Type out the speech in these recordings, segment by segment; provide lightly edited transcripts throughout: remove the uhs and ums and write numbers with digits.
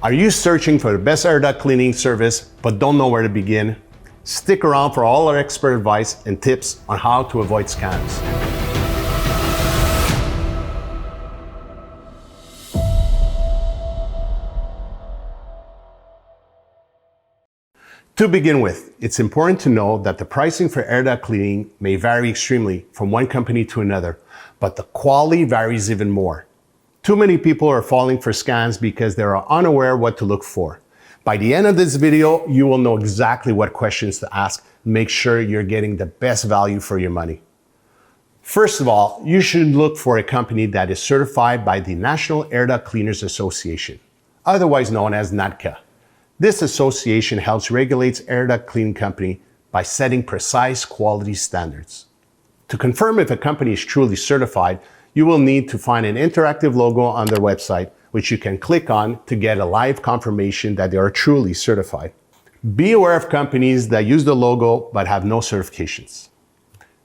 Are you searching for the best air duct cleaning service but don't know where to begin? Stick around for all our expert advice and tips on how to avoid scams. To begin with, it's important to know that the pricing for air duct cleaning may vary extremely from one company to another, but the quality varies even more. Too many people are falling for scams because they are unaware what to look for. By the end of this video, you will know exactly what questions to ask. Make sure you're getting the best value for your money. First of all, you should look for a company that is certified by the National Air Duct Cleaners Association, otherwise known as NADCA. This association helps regulate air duct cleaning companies by setting precise quality standards. To confirm if a company is truly certified, you will need to find an interactive logo on their website, which you can click on to get a live confirmation that they are truly certified. Be aware of companies that use the logo but have no certifications.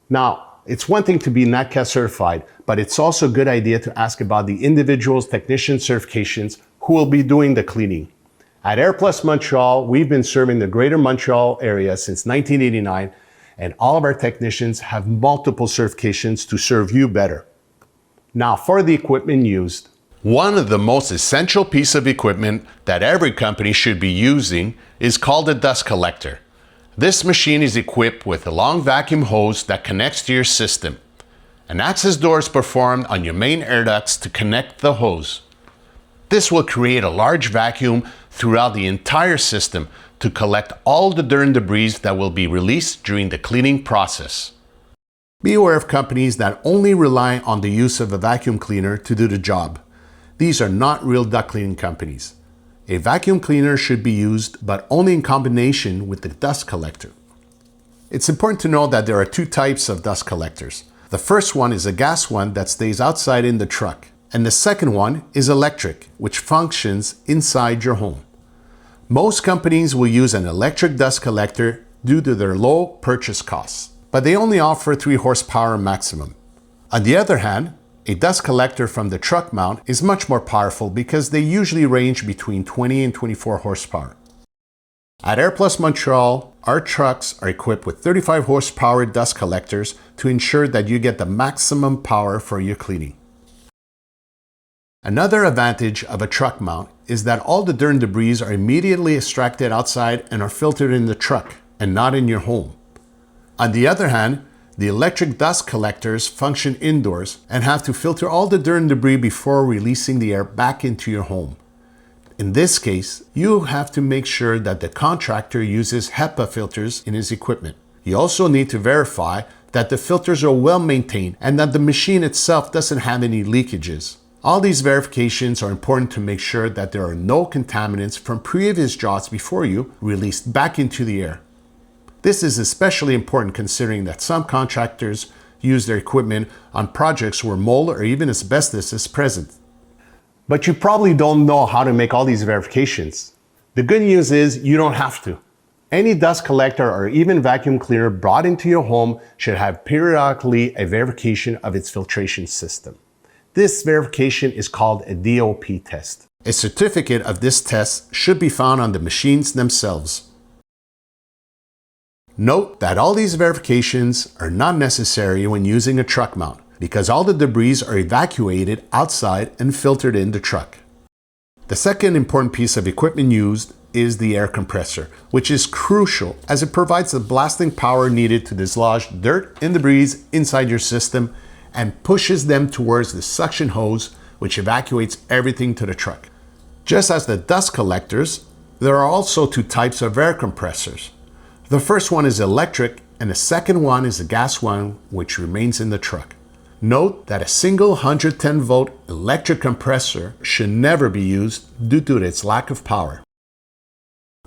Now, it's one thing to be NADCA certified, but it's also a good idea to ask about the individual's technician certifications who will be doing the cleaning. At Plus Montreal, we've been serving the Greater Montreal area since 1989, and all of our technicians have multiple certifications to serve you better. Now for the equipment used. One of the most essential pieces of equipment that every company should be using is called a dust collector. This machine is equipped with a long vacuum hose that connects to your system. An access door is performed on your main air ducts to connect the hose. This will create a large vacuum throughout the entire system to collect all the dirt and debris that will be released during the cleaning process. Be aware of companies that only rely on the use of a vacuum cleaner to do the job. These are not real duct cleaning companies. A vacuum cleaner should be used, but only in combination with the dust collector. It's important to know that there are two types of dust collectors. The first one is a gas one that stays outside in the truck, and the second one is electric, which functions inside your home. Most companies will use an electric dust collector due to their low purchase costs, but they only offer 3 horsepower maximum. On the other hand, a dust collector from the truck mount is much more powerful because they usually range between 20 and 24 horsepower. At Plus Montreal, our trucks are equipped with 35 horsepower dust collectors to ensure that you get the maximum power for your cleaning. Another advantage of a truck mount is that all the dirt and debris are immediately extracted outside and are filtered in the truck and not in your home. On the other hand, the electric dust collectors function indoors and have to filter all the dirt and debris before releasing the air back into your home. In this case, you have to make sure that the contractor uses HEPA filters in his equipment. You also need to verify that the filters are well maintained and that the machine itself doesn't have any leakages. All these verifications are important to make sure that there are no contaminants from previous jobs before you released back into the air. This is especially important considering that some contractors use their equipment on projects where mold or even asbestos is present. But you probably don't know how to make all these verifications. The good news is you don't have to. Any dust collector or even vacuum cleaner brought into your home should have periodically a verification of its filtration system. This verification is called a DOP test. A certificate of this test should be found on the machines themselves. Note that all these verifications are not necessary when using a truck mount because all the debris are evacuated outside and filtered in the truck. The second important piece of equipment used is the air compressor, which is crucial as it provides the blasting power needed to dislodge dirt and debris inside your system and pushes them towards the suction hose, which evacuates everything to the truck. Just as the dust collectors, there are also 2 types of air compressors. The first one is electric and the second one is a gas one, which remains in the truck. Note that a single 110 volt electric compressor should never be used due to its lack of power.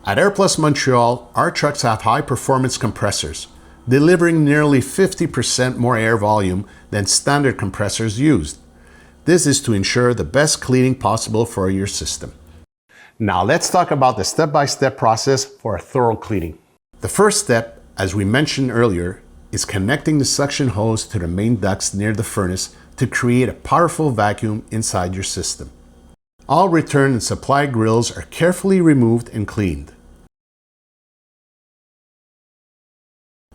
At Plus Montreal, our trucks have high performance compressors, delivering nearly 50% more air volume than standard compressors used. This is to ensure the best cleaning possible for your system. Now let's talk about the step-by-step process for a thorough cleaning. The first step, as we mentioned earlier, is connecting the suction hose to the main ducts near the furnace to create a powerful vacuum inside your system. All return and supply grills are carefully removed and cleaned.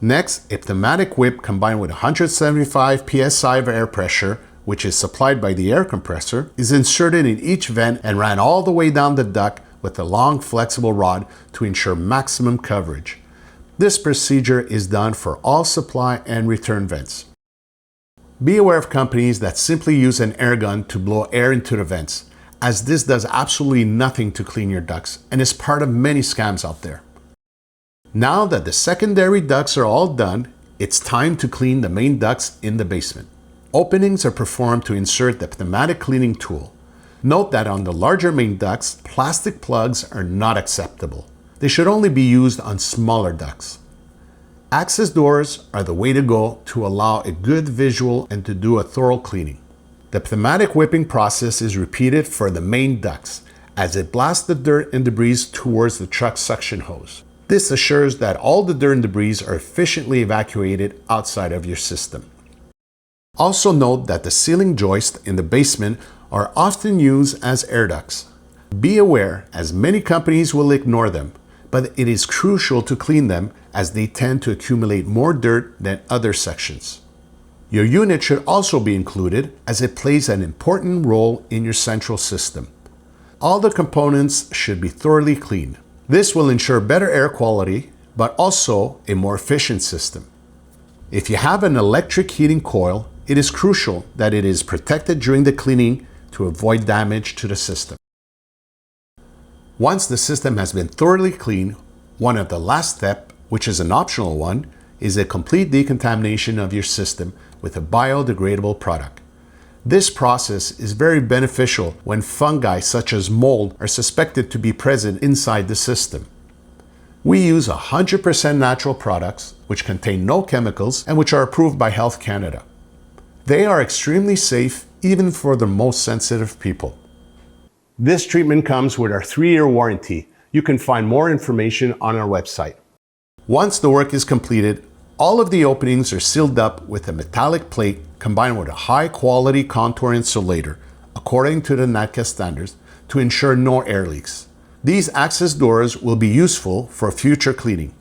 Next, a pneumatic whip combined with 175 psi of air pressure, which is supplied by the air compressor, is inserted in each vent and ran all the way down the duct with a long flexible rod to ensure maximum coverage. This procedure is done for all supply and return vents. Be aware of companies that simply use an air gun to blow air into the vents, as this does absolutely nothing to clean your ducts and is part of many scams out there. Now that the secondary ducts are all done, it's time to clean the main ducts in the basement. Openings are performed to insert the pneumatic cleaning tool. Note that on the larger main ducts, plastic plugs are not acceptable. They should only be used on smaller ducts. Access doors are the way to go to allow a good visual and to do a thorough cleaning. The pneumatic whipping process is repeated for the main ducts as it blasts the dirt and debris towards the truck suction hose. This assures that all the dirt and debris are efficiently evacuated outside of your system. Also note that the ceiling joists in the basement are often used as air ducts. Be aware, as many companies will ignore them, but it is crucial to clean them as they tend to accumulate more dirt than other sections. Your unit should also be included as it plays an important role in your central system. All the components should be thoroughly cleaned. This will ensure better air quality, but also a more efficient system. If you have an electric heating coil, it is crucial that it is protected during the cleaning to avoid damage to the system. Once the system has been thoroughly cleaned, one of the last steps, which is an optional one, is a complete decontamination of your system with a biodegradable product. This process is very beneficial when fungi such as mold are suspected to be present inside the system. We use 100% natural products which contain no chemicals and which are approved by Health Canada. They are extremely safe even for the most sensitive people. This treatment comes with our 3-year warranty. You can find more information on our website. Once the work is completed, all of the openings are sealed up with a metallic plate combined with a high-quality contour insulator according to the NATCA standards to ensure no air leaks. These access doors will be useful for future cleaning.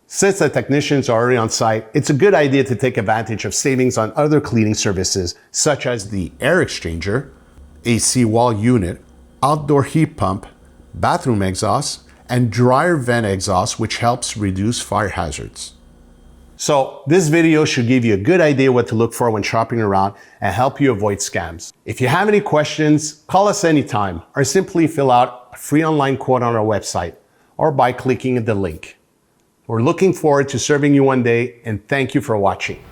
Since the technicians are already on site, it's a good idea to take advantage of savings on other cleaning services such as the air exchanger, AC wall unit, outdoor heat pump, bathroom exhaust, and dryer vent exhaust, which helps reduce fire hazards. So this video should give you a good idea what to look for when shopping around and help you avoid scams. If you have any questions, call us anytime or simply fill out a free online quote on our website or by clicking the link. We're looking forward to serving you one day, and thank you for watching.